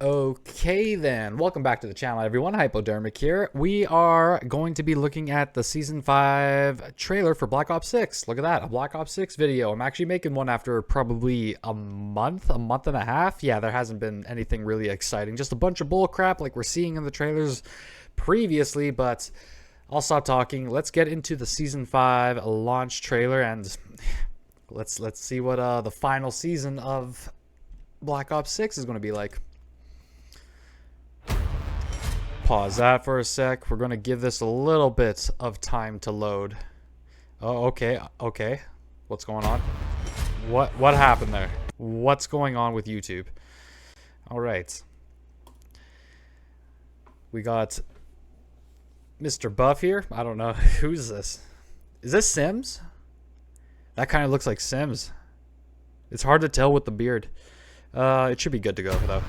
Okay then, welcome back to the channel everyone, Hypodermic here. We are going to be looking at the Season 5 trailer for Black Ops 6. Look at that, a Black Ops 6 video. I'm actually making one after probably a month and a half. Yeah, there hasn't been anything really exciting. Just a bunch of bull crap like we're seeing in the trailers previously, but I'll stop talking. Let's get into the Season 5 launch trailer and let's see what the final season of Black Ops 6 is going to be like. Pause that for a sec. We're going to give this a little bit of time to load. Oh, okay. What's going on? What happened there? What's going on with YouTube? All right. We got Mr. Buff here. I don't know. Who's this? Is this Sims? That kind of looks like Sims. It's hard to tell with the beard. It should be good to go, though.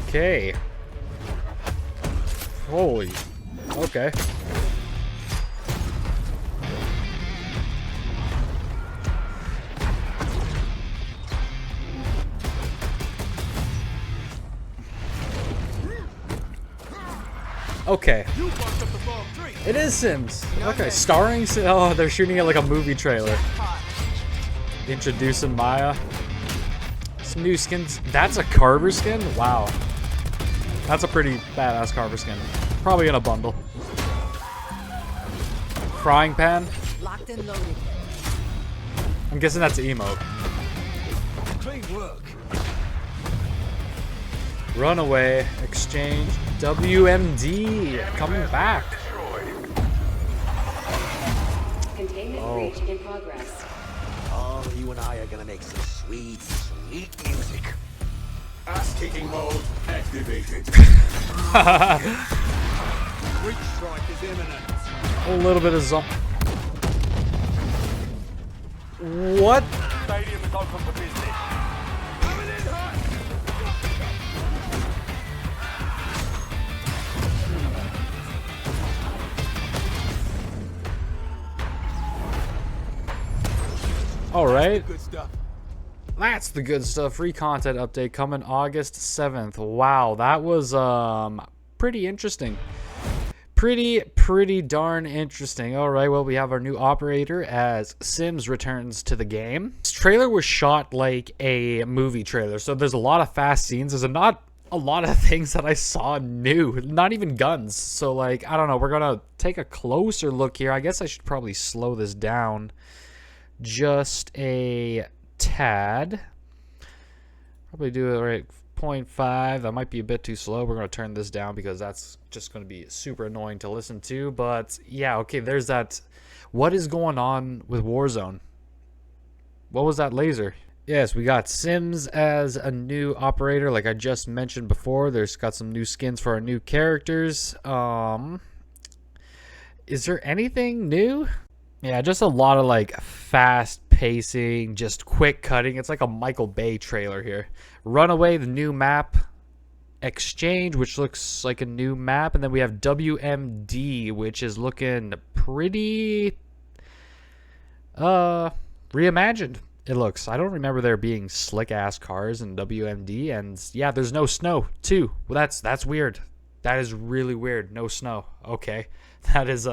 Okay. Holy. Okay. Okay. It is Sims. Okay, starring. Oh, they're shooting it like a movie trailer. Introducing Maya. Some new skins. That's a Carver skin? Wow. That's a pretty badass Carver skin. Probably in a bundle. Frying pan. Locked and loaded. I'm guessing that's an emote. Clean work. Runaway. Exchange. WMD. Coming back. Containment breach in progress. Oh, you and I are gonna make some sweet music. Ass-kicking mode activated. Breach strike is imminent. A little bit of zombie. What? Stadium is open for business. Coming in hot. All right. Good stuff. That's the good stuff. Free content update coming August 7th. Wow, that was pretty interesting. Pretty darn interesting. All right, well, we have our new operator as Sims returns to the game. This trailer was shot like a movie trailer, so there's a lot of fast scenes. There's not a lot of things that I saw new, not even guns. So like, I don't know, we're gonna take a closer look here. I guess I should probably slow this down just a tad. Probably do it right 0.5. That might be a bit too slow. We're going to turn this down because that's just going to be super annoying to listen to. But yeah, okay, there's that. What is going on with Warzone? What was that laser? Yes, we got Sims as a new operator like I just mentioned before. There's got some new skins for our new characters. Is there anything new? Yeah, just a lot of like fast pacing, just quick cutting. It's like a Michael Bay trailer here. Runaway, the new map. Exchange, which looks like a new map. And then we have WMD, which is looking pretty reimagined. It looks. I don't remember there being slick ass cars in WMD. And yeah, there's no snow too. Well, that's weird. That is really weird. No snow. Okay. That is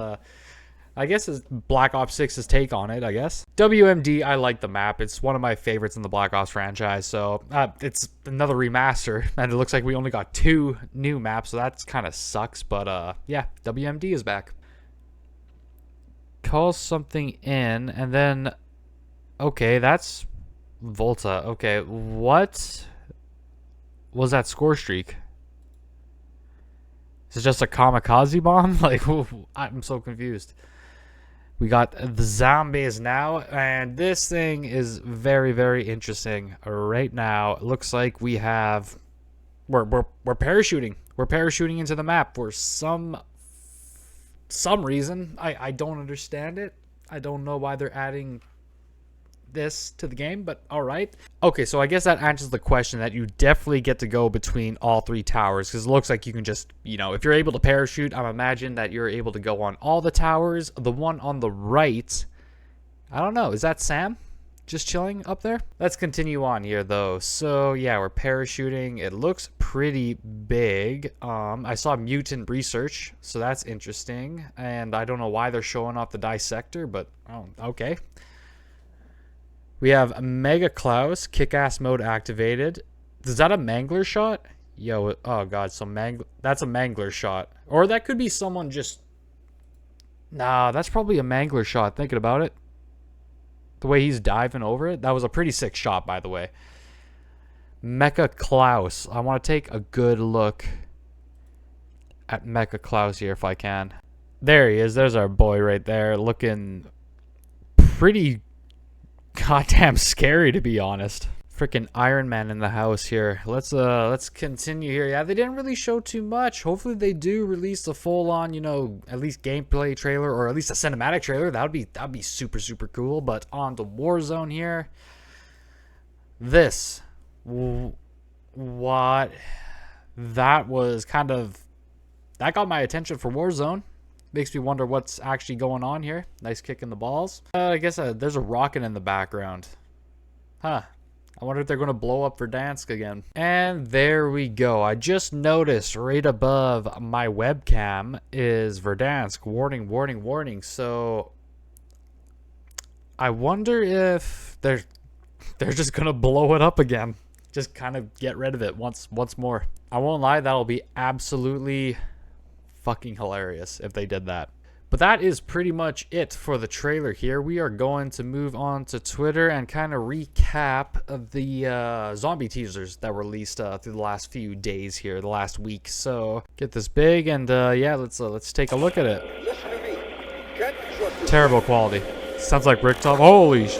I guess is Black Ops 6's take on it, I guess. WMD, I like the map. It's one of my favorites in the Black Ops franchise. So it's another remaster. And it looks like we only got 2 new maps. So that kind of sucks. But yeah, WMD is back. Call something in. And then, okay, that's Volta. Okay, what was that score streak? Is it just a kamikaze bomb? Like, I'm so confused. We got the zombies now, and this thing is very interesting right now. It looks like we have we're parachuting. We're parachuting into the map for some reason. I don't understand it. I don't know why they're adding this to the game, but all right. Okay, so I guess that answers the question that you definitely get to go between all 3 towers, because it looks like you can just, you know, if you're able to parachute, I'm imagine that you're able to go on all the towers. The one on the right, I don't know, is that Sam? just chilling up there. Let's continue on here though. So yeah, we're parachuting. It looks pretty big. I saw mutant research, so that's interesting. And I don't know why they're showing off the dissector, but oh, okay. We have Mega Klaus, kick-ass mode activated. Is that a Mangler shot? Yo, oh god, so that's a Mangler shot. Or that could be someone just... Nah, that's probably a Mangler shot, thinking about it. The way he's diving over it. That was a pretty sick shot, by the way. Mecha Klaus. I want to take a good look at Mecha Klaus here if I can. There he is. There's our boy right there. Looking pretty goddamn scary, to be honest. Freaking Iron Man in the house here. Let's continue here. Yeah, they didn't really show too much. Hopefully they do release a full-on, you know, at least gameplay trailer or at least a cinematic trailer. That'd be super cool. But on to Warzone here. This, what? That was kind of, that got my attention for Warzone. Makes me wonder what's actually going on here. Nice kick in the balls. I guess there's a rocket in the background. Huh. I wonder if they're going to blow up Verdansk again. And there we go. I just noticed right above my webcam is Verdansk. Warning, warning, warning. So I wonder if they're just going to blow it up again. Just kind of get rid of it once more. I won't lie, that'll be absolutely fucking hilarious if they did that. But that is pretty much it for the trailer here. We are going to move on to Twitter and kind of recap of the zombie teasers that were released through the last few days here, the last week. So get this big and yeah, let's take a look at it. Terrible quality. Sounds like Bricktop. Holy sh...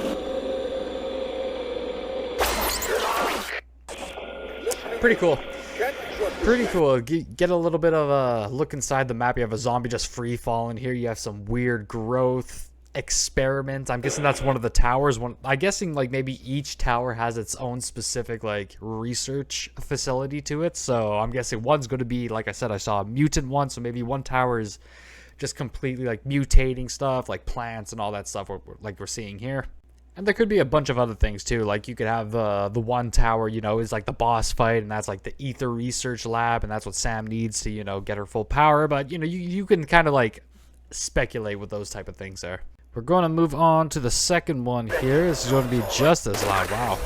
Pretty cool. Pretty cool. Get a little bit of a look inside the map. You have a zombie just free falling here. You have some weird growth experiment. I'm guessing that's one of the towers. I'm guessing like maybe each tower has its own specific like research facility to it. So I'm guessing one's going to be, like I said, I saw a mutant one. So maybe one tower is just completely like mutating stuff like plants and all that stuff like we're seeing here. And there could be a bunch of other things too, like you could have the one tower, you know, is like the boss fight, and that's like the Ether Research Lab, and that's what Sam needs to, you know, get her full power. But, you know, you can kind of like speculate with those type of things there. We're going to move on to the second one here. This is going to be just as loud. Wow.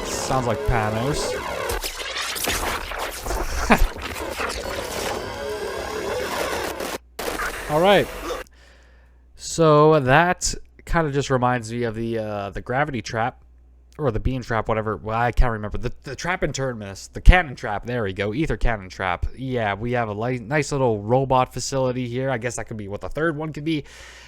Sounds like Panos. All right. So that kind of just reminds me of the gravity trap, or the beam trap, whatever. Well, I can't remember. The trap in Terminus, the cannon trap. There we go, ether cannon trap. Yeah, we have a nice little robot facility here. I guess that could be what the third one could be.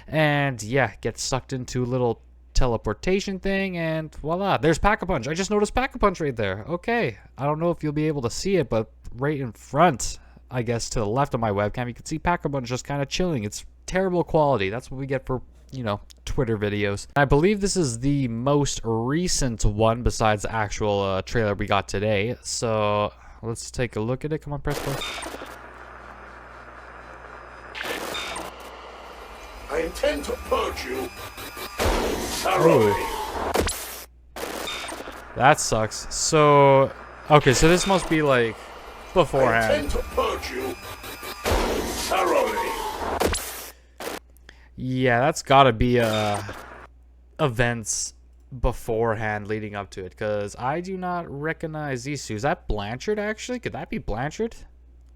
And yeah, get sucked into a little teleportation thing, and voila, there's Pack-a-Punch. I just noticed Pack-a-Punch right there. Okay, I don't know if you'll be able to see it, but right in front, I guess to the left of my webcam, you can see Pack-a-Punch just kind of chilling. It's terrible quality. That's what we get for, you know, Twitter videos. I believe this is the most recent one besides the actual trailer we got today. So let's take a look at it. Come on, press play. I intend to purge you thoroughly. That sucks. So okay, so this must be like beforehand. I intend to purge you thoroughly. Yeah, that's gotta be events beforehand leading up to it, because I do not recognize these two. Is that Blanchard actually? Could that be Blanchard?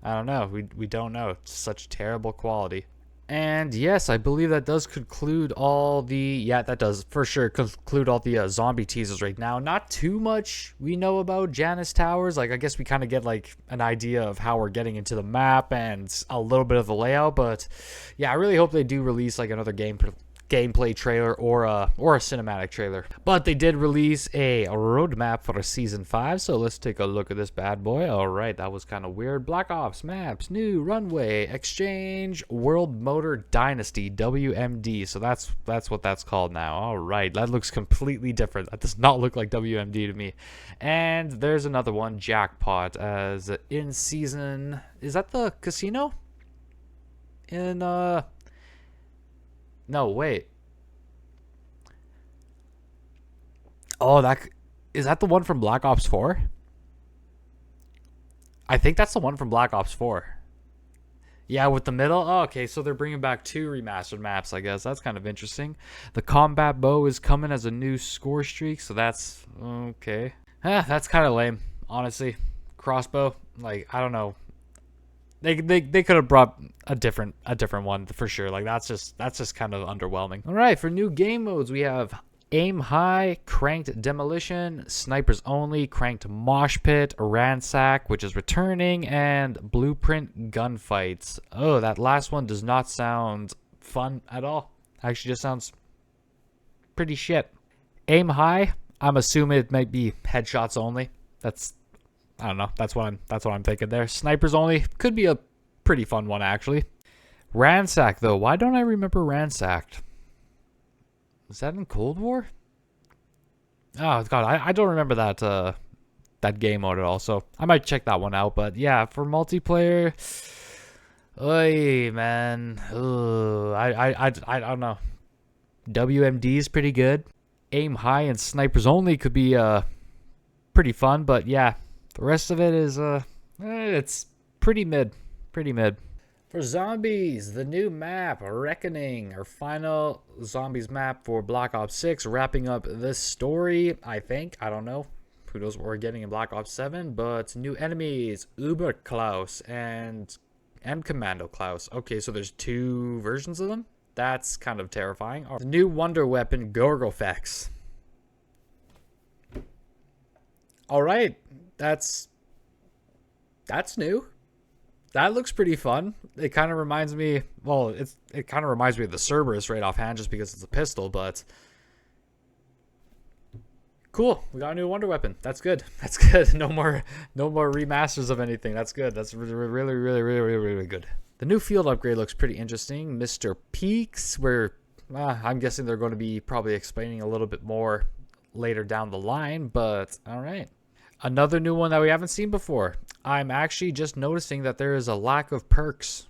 I don't know. We don't know. It's such terrible quality. And yes, I believe that does conclude all the... Yeah, that does for sure conclude all the zombie teasers right now. Not too much we know about Janus Towers. Like, I guess we kind of get like an idea of how we're getting into the map and a little bit of the layout. But yeah, I really hope they do release like another gameplay trailer or a cinematic trailer. But they did release a roadmap for season 5, so let's take a look at this bad boy. All right, that was kind of weird. Black Ops maps, new runway, exchange, World Motor Dynasty, WMD. So that's what that's called now. All right, that looks completely different. That does not look like WMD to me. And there's another one, Jackpot, as in season. Is that the casino? No, wait. Oh, is that the one from Black Ops 4? I think that's the one from Black Ops 4. Yeah, with the middle. Oh, okay, so they're bringing back 2 remastered maps, I guess. That's kind of interesting. The combat bow is coming as a new score streak, so that's okay. That's kind of lame, honestly. Crossbow, like, I don't know. They could have brought a different one for sure. Like, that's just kind of underwhelming. All right, for new game modes, we have Aim High, Cranked Demolition, Snipers Only, Cranked Mosh Pit, Ransack, which is returning, and Blueprint Gunfights. Oh, that last one does not sound fun at all. Actually just sounds pretty shit. Aim High, I'm assuming it might be headshots only. I don't know. That's what I'm thinking there. Snipers Only could be a pretty fun one, actually. Ransack, though. Why don't I remember Ransacked? Was that in Cold War? Oh god, I don't remember that game mode at all. So I might check that one out. But yeah, for multiplayer, oy man, I don't know. WMD is pretty good. Aim High and Snipers Only could be pretty fun. But yeah, the rest of it is it's pretty mid, For zombies, the new map, Reckoning, our final zombies map for Black Ops 6, wrapping up this story, I think. I don't know. Who knows what we're getting in Black Ops 7, but new enemies, Uber Klaus and Commando Klaus. Okay, so there's 2 versions of them? That's kind of terrifying. The new wonder weapon, Gorgofex. Alright, that's new. That looks pretty fun. It kind of reminds me, well, it kind of reminds me of the Cerberus right offhand just because it's a pistol, but cool. We got a new wonder weapon. That's good. That's good. No more remasters of anything. That's good. That's really good. The new field upgrade looks pretty interesting. Mr. Peaks, where I'm guessing they're going to be probably explaining a little bit more later down the line, but all right. Another new one that we haven't seen before. I'm actually just noticing that there is a lack of perks.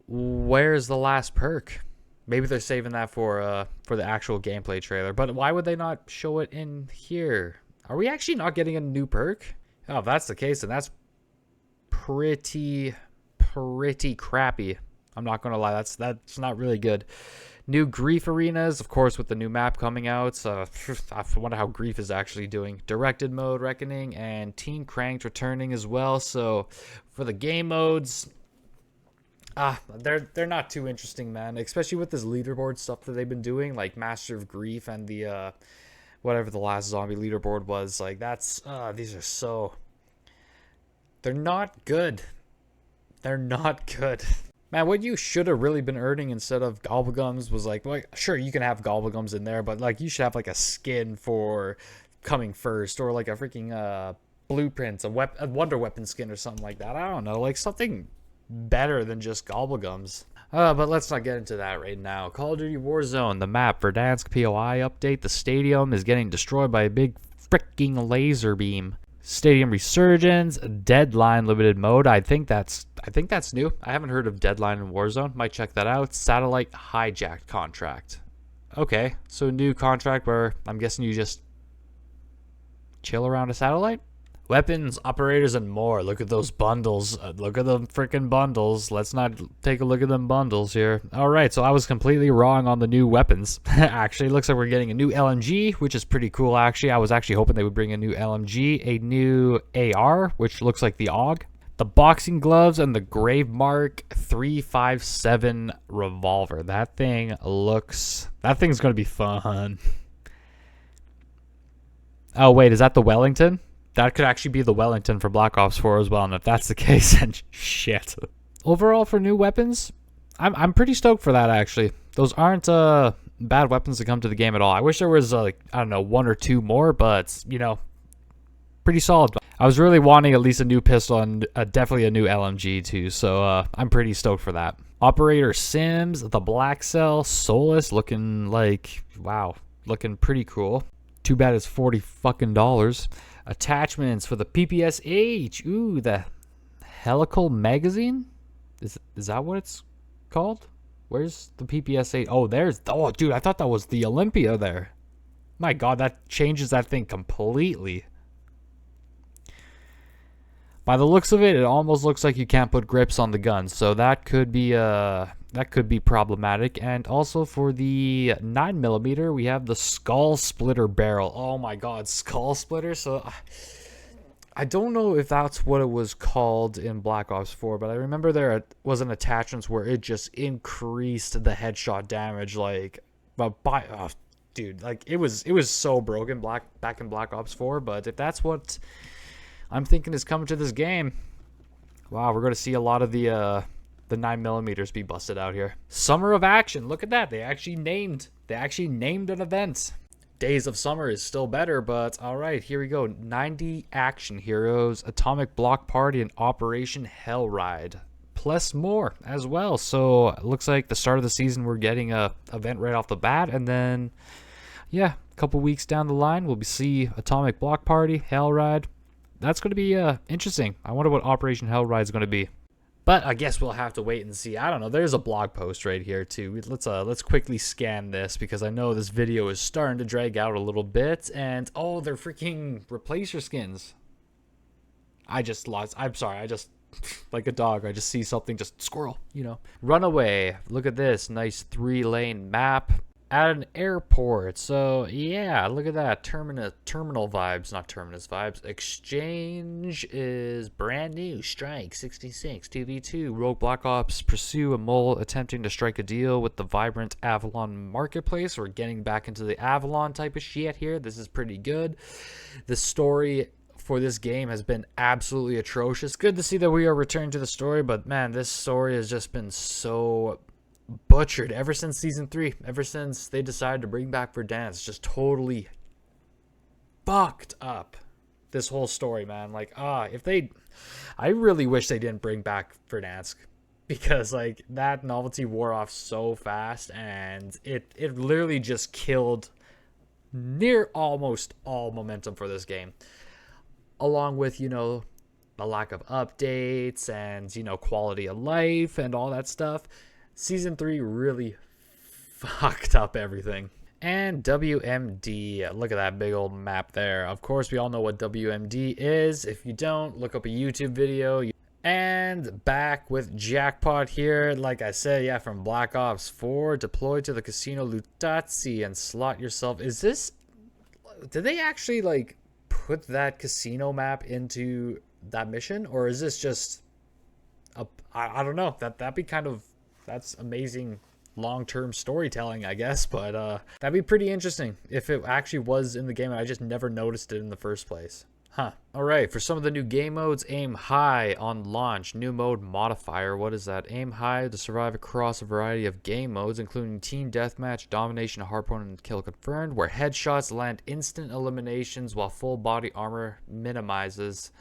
Where's the last perk? Maybe they're saving that for the actual gameplay trailer. But why would they not show it in here? Are we actually not getting a new perk? Oh, if that's the case, then that's pretty crappy. I'm not gonna lie, that's not really good. New Grief arenas, of course, with the new map coming out. I wonder how Grief is actually doing. Directed mode, Reckoning, and Team Cranked returning as well. So for the game modes, they're not too interesting, man. Especially with this leaderboard stuff that they've been doing, like Master of Grief and the whatever the last zombie leaderboard was. Like these are so, they're not good. They're not good. Man, what you should have really been earning instead of Gobblegums was like, well, sure, you can have Gobblegums in there, but like you should have like a skin for coming first, or like a freaking blueprint, a wonder weapon skin or something like that. I don't know, like something better than just Gobblegums. But let's not get into that right now. Call of Duty Warzone, the map, Verdansk POI update. The stadium is getting destroyed by a big freaking laser beam. Stadium Resurgence, Deadline limited mode. I think that's new. I haven't heard of Deadline in Warzone. Might check that out. Satellite hijacked contract. Okay, so new contract where I'm guessing you just chill around a satellite? Weapons, operators, and more. Look at those bundles. Look at the freaking bundles. Let's not take a look at them bundles here. All right, so I was completely wrong on the new weapons. Actually, it looks like we're getting a new LMG, which is pretty cool, actually. I was actually hoping they would bring a new LMG, a new AR, which looks like the AUG, the boxing gloves, and the Gravemark 357 revolver. That thing's going to be fun. Oh, wait, is that the Wellington? That could actually be the Wellington for Black Ops 4 as well, and if that's the case, then shit. Overall, for new weapons, I'm pretty stoked for that, actually. Those aren't bad weapons to come to the game at all. I wish there was, like, I don't know, 1 or 2 more, but, you know, pretty solid. I was really wanting at least a new pistol and definitely a new LMG, too, so I'm pretty stoked for that. Operator Sims, the Black Cell, Solus, looking like, wow, looking pretty cool. Too bad it's $40 fucking. Attachments for the PPSH. Ooh, the Helical magazine? Is that what it's called? Where's the PPS-8? Oh, there's... Oh, dude, I thought that was the Olympia there. My God, that changes that thing completely. By the looks of it, it almost looks like you can't put grips on the gun, so that could be problematic. And also for the 9mm, we have the Skull Splitter barrel. Oh my God, Skull Splitter. So I don't know if that's what it was called in Black Ops 4, but I remember there was an attachment where it just increased the headshot damage, like, but dude, like it was so broken back in Black Ops 4. But if that's what I'm thinking is coming to this game, wow, we're going to see a lot of the 9mm be busted out here. Summer of Action, look at that. They actually named an event. Days of Summer is still better, but all right, here we go. 90 action heroes, Atomic Block Party, and Operation Hellride, plus more as well. So it looks like the start of the season we're getting a event right off the bat, and then yeah, a couple weeks down the line we'll see Atomic Block Party, Hellride. That's going to be interesting. I wonder what Operation Hellride is going to be. But I guess we'll have to wait and see. I don't know. There's a blog post right here too. Let's quickly scan this because I know this video is starting to drag out a little bit. And oh, they're freaking replacer skins. I'm sorry. I just like a dog. I just see something, just squirrel. You know. Runaway. Look at this nice 3-lane map at an airport. So yeah, look at that. Terminal vibes, not terminus vibes. Exchange is brand new. Strike 66 2v2. Rogue Black Ops pursue a mole attempting to strike a deal with the vibrant Avalon marketplace. We're getting back into the Avalon type of shit here. This is pretty good. The story for this game has been absolutely atrocious. Good to see that we are returning to the story, but man, this story has just been so butchered ever since season 3, ever since they decided to bring back Verdansk. Just totally fucked up this whole story, man. Like, I really wish they didn't bring back Verdansk, because like that novelty wore off so fast, and it literally just killed near almost all momentum for this game, along with, you know, the lack of updates and, you know, quality of life and all that stuff. Season 3 really fucked up everything. And WMD, look at that big old map there. Of course, we all know what WMD is. If you don't, look up a YouTube video. And back with Jackpot here. Like I said, yeah, from Black Ops 4, deploy to the Casino Lutazzi and slot yourself. Is this... Did they actually, like, put that casino map into that mission? Or is this just... I don't know. That'd be kind of... That's amazing long-term storytelling, I guess, but that'd be pretty interesting if it actually was in the game and I just never noticed it in the first place. Huh. Alright, for some of the new game modes, aim high on launch. New mode modifier. What is that? Aim high to survive across a variety of game modes, including Team Deathmatch, Domination, Hardpoint, and Kill Confirmed, where headshots land instant eliminations while full body armor minimizes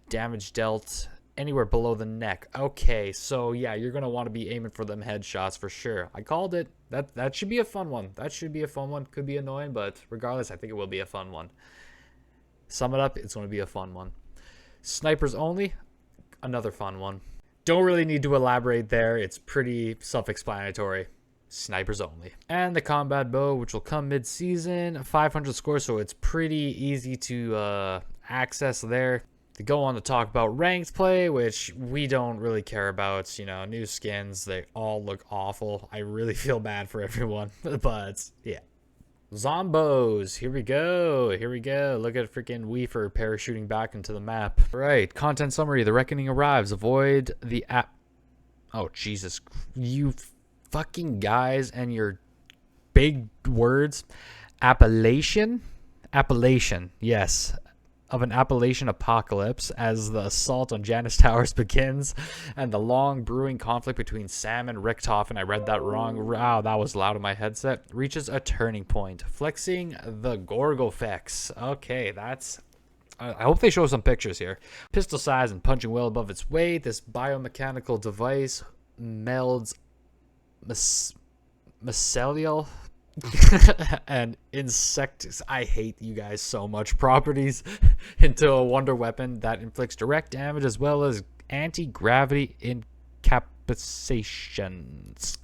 damage dealt anywhere below the neck. Okay, so yeah, you're gonna want to be aiming for them headshots for sure. I called it. That should be a fun one. That should be a fun one. Could be annoying, but regardless, I think it will be a fun one. Sum it up, it's going to be a fun one. Snipers only, another fun one. Don't really need to elaborate there. It's pretty self-explanatory. Snipers only. And the combat bow, which will come mid-season, 500 score, so it's pretty easy to access there. To go on to talk about ranked play, which we don't really care about. You know, new skins, they all look awful. I really feel bad for everyone, but yeah. Zombos, here we go. Look at freaking Weaver parachuting back into the map. Right, content summary. The Reckoning arrives. Avoid the app. Oh, Jesus. You fucking guys and your big words. Appellation, yes. Of an Appalachian apocalypse as the assault on Janus Towers begins and the long brewing conflict between Sam and Richtofen, I read that wrong, wow, that was loud in my headset, reaches a turning point. Flexing the Gorgofex. Okay, that's... I hope they show some pictures here. Pistol size and punching well above its weight, this biomechanical device melds mycelial and insects, I hate you guys so much, properties into a wonder weapon that inflicts direct damage as well as anti-gravity incapacitations.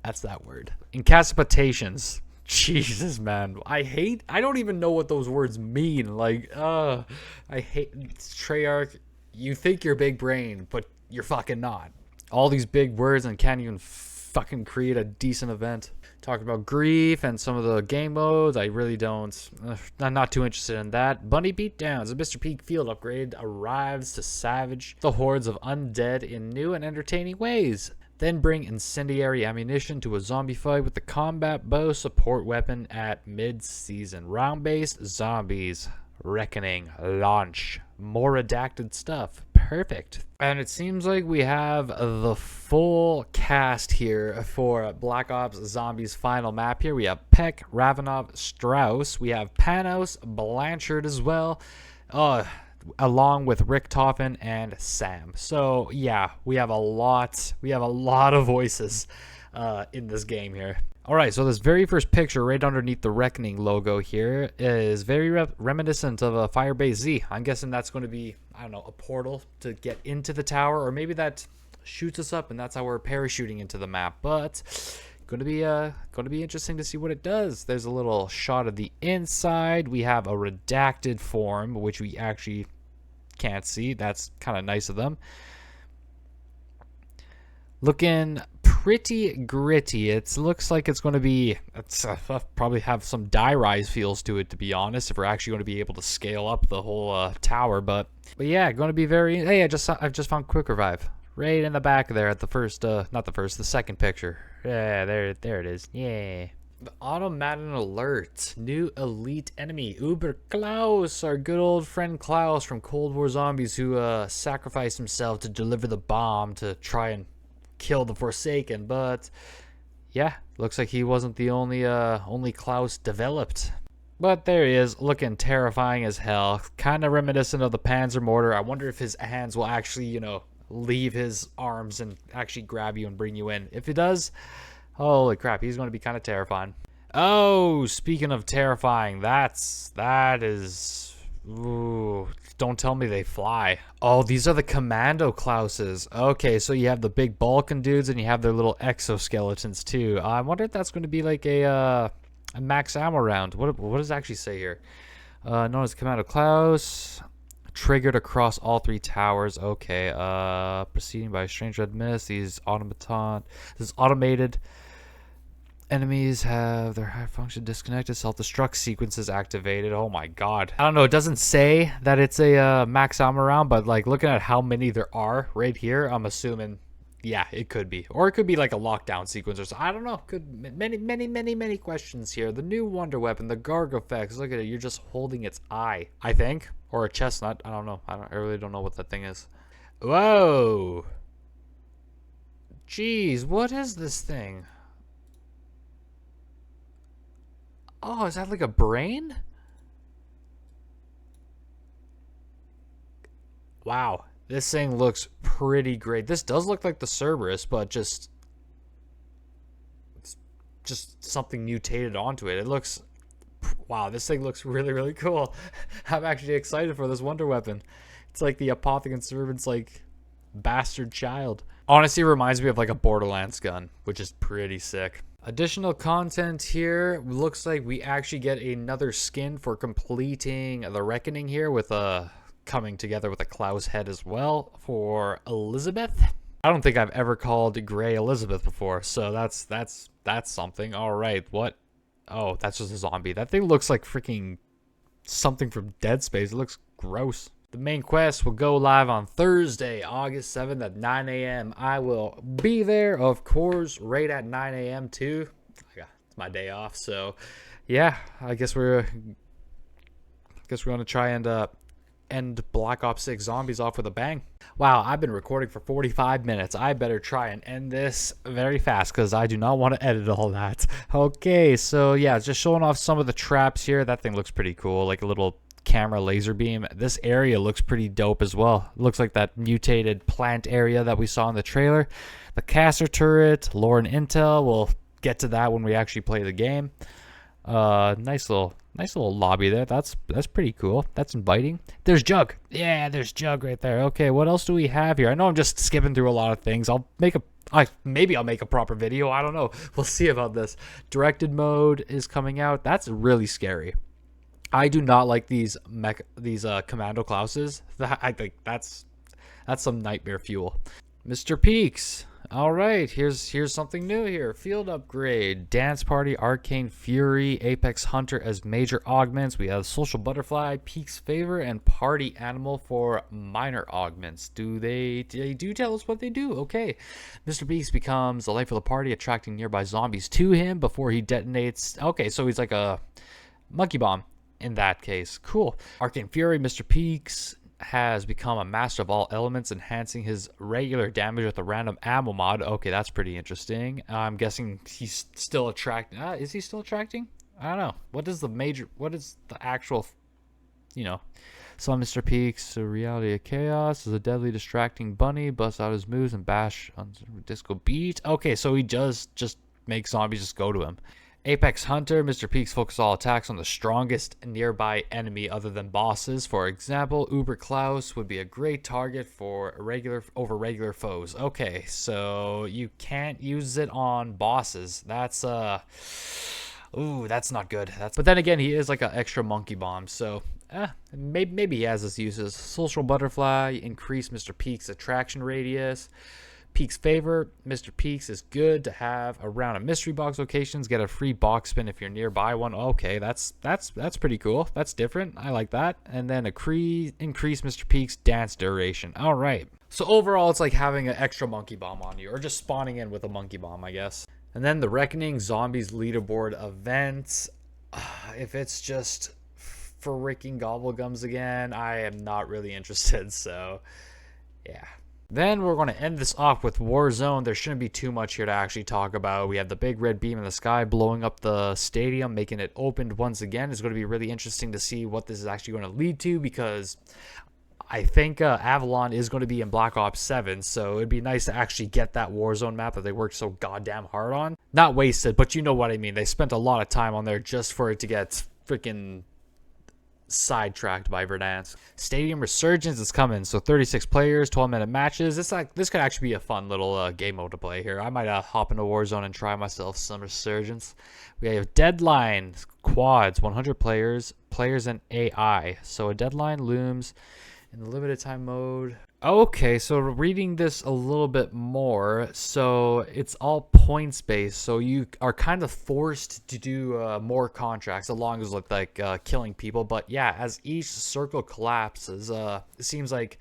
That's that word. Incapacitations. Jesus, man. I don't even know what those words mean. Like, I hate Treyarch. You think you're big brain, but you're fucking not. All these big words and can't even fucking create a decent event. Talking about grief and some of the game modes, I really don't. I'm not too interested in that. Bunny Beatdowns, a Mr. Peak field upgrade arrives to savage the hordes of undead in new and entertaining ways. Then bring incendiary ammunition to a zombie fight with the combat bow support weapon at mid-season. Round-based zombies. Reckoning. Launch. More redacted stuff. Perfect. And it seems like we have the full cast here for Black Ops Zombies final map here. We have Peck, Ravenov, Strauss. We have Panos, Blanchard as well. Along with Richtofen and Sam. So yeah, we have a lot of voices in this game here. All right, so this very first picture right underneath the Reckoning logo here is very reminiscent of a Firebase Z. I'm guessing that's going to be, I don't know, a portal to get into the tower, or maybe that shoots us up and that's how we're parachuting into the map. But going to be interesting to see what it does. There's a little shot of the inside. We have a redacted form, which we actually can't see. That's kind of nice of them. Looking pretty gritty. It looks like it's going to be, probably have some Die Rise feels to it, to be honest, if we're actually going to be able to scale up the whole tower. But yeah, going to be very. Hey, I've just found Quick Revive right in the back there at the first, not the first, the second picture. Yeah, there it is. Yeah. The Automaton Alert. New elite enemy. Uber Klaus, our good old friend Klaus from Cold War Zombies, who sacrificed himself to deliver the bomb to try and kill the Forsaken. But yeah, looks like he wasn't the only Klaus developed. But there he is, looking terrifying as hell. Kind of reminiscent of the Panzer Mortar. I wonder if his hands will actually, leave his arms and actually grab you and bring you in. If it does, holy crap, he's going to be kind of terrifying. Oh, speaking of terrifying, that is, ooh, don't tell me they fly. Oh, these are the Commando Klauses. Okay, so you have the big Balkan dudes and you have their little exoskeletons too. I wonder if that's going to be like a max ammo round. What does it actually say here? Known as Commando Klaus. Triggered across all three towers. Okay, proceeding by a strange red mist. These automated enemies have their high function disconnected. Self-destruct sequences activated. Oh my god. I don't know. It doesn't say that it's a max ammo round, but like looking at how many there are right here, I'm assuming, yeah, it could be. Or it could be like a lockdown sequence or something. I don't know. Could many questions here. The new wonder weapon, the Gargofex. Look at it. You're just holding its eye, I think. Or a chestnut. I don't know. I really don't know what that thing is. Whoa. Jeez, what is this thing? Oh, is that like a brain? Wow. This thing looks pretty great. This does look like the Cerberus, but just something mutated onto it. It looks... Wow, this thing looks really cool. I'm actually excited for this wonder weapon. It's like the Apothicon Servant's like bastard child. Honestly, it reminds me of like a Borderlands gun, which is pretty sick. Additional content here. Looks like we actually get another skin for completing the Reckoning here with coming together with a Klaus head as well for Elizabeth. I don't think I've ever called Gray Elizabeth before, so that's something. All right, what? Oh, that's just a zombie. That thing looks like freaking something from Dead Space. It looks gross. The main quest will go live on Thursday, August 7th at 9 a.m. I will be there, of course, right at 9 a.m. too. It's my day off, so yeah, I guess we're going to try and end Black Ops 6 Zombies off with a bang. Wow, I've been recording for 45 minutes. I better try and end this very fast because I do not want to edit all that. Okay, so yeah, just showing off some of the traps here. That thing looks pretty cool, like a little camera laser beam. This area looks pretty dope as well. Looks like that mutated plant area that we saw in the trailer. The caster turret, lore and intel. We'll get to that when we actually play the game. Nice little lobby there. That's pretty cool. That's inviting. There's Jug. Yeah, there's Jug right there. Okay, what else do we have here? I know I'm just skipping through a lot of things. I'll Maybe I'll make a proper video. I don't know. We'll see about this. Directed mode is coming out. That's really scary. I do not like these Commando Klauses. I think that's some nightmare fuel. Mr. Peaks. All right, here's something new here. Field upgrade, Dance Party, Arcane Fury, Apex Hunter as major augments. We have Social Butterfly, Peaks Favor, and Party Animal for minor augments. They do tell us what they do. Okay, Mr. Peaks becomes the life of the party, attracting nearby zombies to him before he detonates. Okay, so he's like a monkey bomb in that case. Cool. Arcane Fury, Mr. Peaks has become a master of all elements, enhancing his regular damage with a random ammo mod. Okay, that's pretty interesting. I'm guessing he's still attracting. Is he still attracting? I don't know. What is the actual, So Mr. Peaks, the reality of chaos, is a deadly distracting bunny, busts out his moves and bash on disco beat. Okay, so he does just make zombies just go to him. Apex Hunter, Mr. Peaks focuses all attacks on the strongest nearby enemy other than bosses. For example, Uber Klaus would be a great target for regular foes. Okay, so you can't use it on bosses. That's that's not good. But then again, he is like an extra monkey bomb, so maybe he has his uses. Social Butterfly, increase Mr. Peaks' attraction radius. Peaks Favor, Mr. Peaks is good to have around a mystery box locations. Get a free box spin if you're nearby one. Okay, that's pretty cool. That's different. I like that. And then increase Mr. Peaks' dance duration. All right. So overall, it's like having an extra monkey bomb on you, or just spawning in with a monkey bomb, I guess. And then the Reckoning Zombies leaderboard events. If it's just freaking gobblegums again, I am not really interested. So, yeah. Then we're going to end this off with Warzone. There shouldn't be too much here to actually talk about. We have the big red beam in the sky blowing up the stadium, making it opened once again. It's going to be really interesting to see what this is actually going to lead to, because I think Avalon is going to be in Black Ops 7, so it'd be nice to actually get that Warzone map that they worked so goddamn hard on. Not wasted, but you know what I mean. They spent a lot of time on there just for it to get freaking sidetracked by Verdansk. Stadium Resurgence is coming, so 36 players, 12-minute matches. This could actually be a fun little game mode to play here. I might hop into Warzone and try myself some Resurgence. We have Deadline quads, 100 players and AI. So a Deadline looms in the limited time mode. Okay, so reading this a little bit more, so it's all points based, so you are kind of forced to do more contracts along as like killing people. But yeah, as each circle collapses, it seems like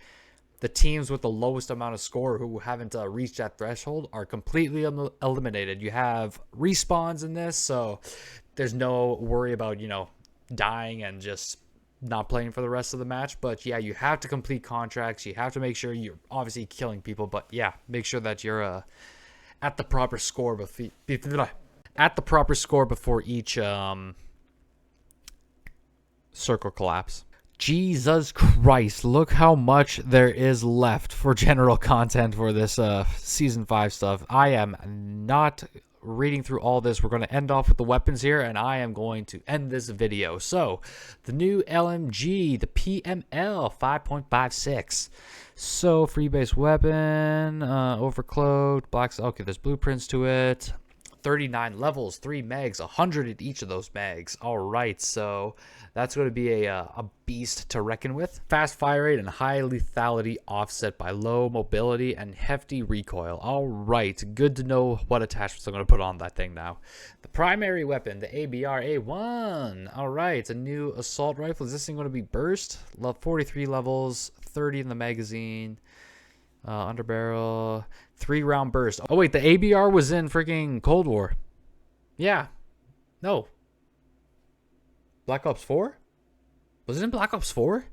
the teams with the lowest amount of score who haven't reached that threshold are completely eliminated. You have respawns in this, so there's no worry about dying and just not playing for the rest of the match. But yeah, you have to complete contracts. You have to make sure you're obviously killing people, but yeah, make sure that you're at the proper score before each circle collapse. Jesus Christ, look how much there is left for general content for this season 5 stuff. I am not reading through all this. We're going to end off with the weapons here, and I am going to end this video. So the new LMG, the PML 5.56. So free base weapon, overcloaked, blacks. Okay, there's blueprints to it. 39 levels, 3 megs, 100 in each of those megs. All right, so that's going to be a beast to reckon with. Fast fire rate and high lethality offset by low mobility and hefty recoil. All right, good to know what attachments I'm going to put on that thing now. The primary weapon, the ABR-A1. All right, it's a new assault rifle. Is this thing going to be burst? 43 levels, 30 in the magazine. Underbarrel, 3-round burst. Oh wait, the ABR was in freaking Cold War. Yeah. No. Black Ops 4? Was it in Black Ops 4?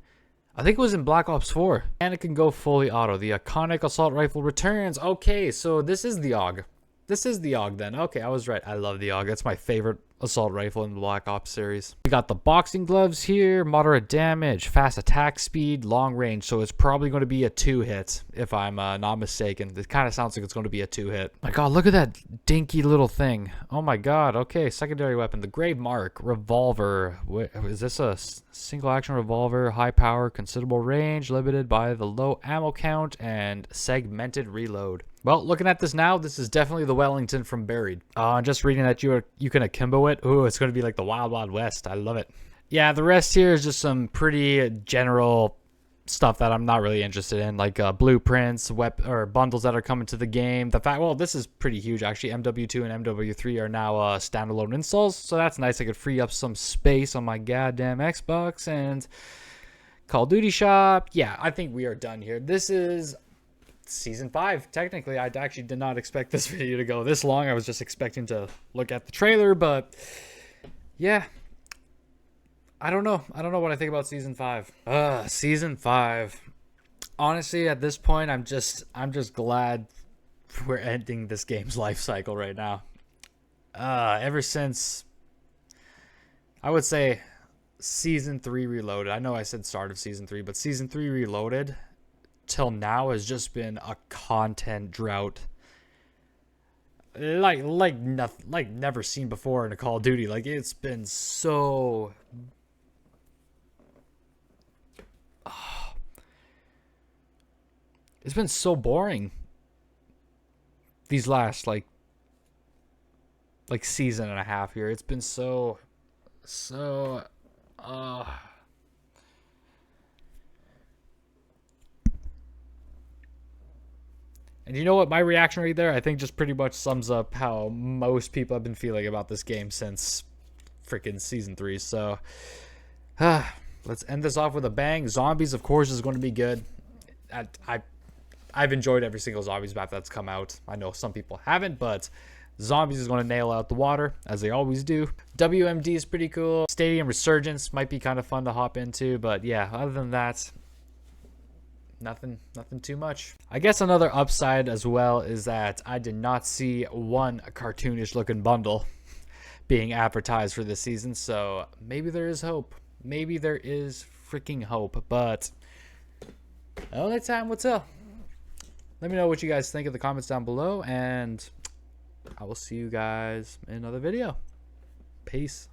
I think it was in Black Ops 4. And it can go fully auto. The iconic assault rifle returns. Okay, so this is the AUG. This is the AUG then. Okay, I was right. I love the AUG. That's my favorite assault rifle in the Black Ops series. We got the boxing gloves here, moderate damage, fast attack speed, long range. So it's probably going to be a 2-hit if I'm not mistaken. It kind of sounds like it's going to be a 2-hit. My God, look at that dinky little thing. Oh my God. Okay, secondary weapon, the Grave Mark revolver. Is this a single action revolver? High power, considerable range, limited by the low ammo count and segmented reload. Well, looking at this now, this is definitely the Wellington from Buried. Just reading that you can akimbo it. Ooh, it's going to be like the Wild Wild West. I love it. Yeah, the rest here is just some pretty general stuff that I'm not really interested in, like blueprints, or bundles that are coming to the game. The fact, well, this is pretty huge actually. MW2 and MW3 are now standalone installs, so that's nice. I could free up some space on my goddamn Xbox. And Call of Duty shop. Yeah, I think we are done here. This is season 5. Technically, I actually did not expect this video to go this long. I was just expecting to look at the trailer, but yeah. I don't know. I don't know what I think about season 5. Season 5. Honestly, at this point, I'm just glad we're ending this game's life cycle right now. Ever since, I would say, season 3 Reloaded. I know I said start of season 3, but season 3 Reloaded till now has just been a content drought. Like never seen before in a Call of Duty. Like, it's been so it's been so boring these last like season and a half here. It's been so and you know what, my reaction right there, I think just pretty much sums up how most people have been feeling about this game since freaking season 3. So let's end this off with a bang. Zombies, of course, is going to be good. I've enjoyed every single Zombies map that's come out. I know some people haven't, but Zombies is going to nail out the water, as they always do. WMD is pretty cool. Stadium Resurgence might be kind of fun to hop into, but yeah, other than that, nothing too much. I guess another upside as well is that I did not see one cartoonish looking bundle being advertised for this season, so maybe there is hope. Maybe there is freaking hope, but only time will tell. Let me know what you guys think in the comments down below, and I will see you guys in another video. Peace.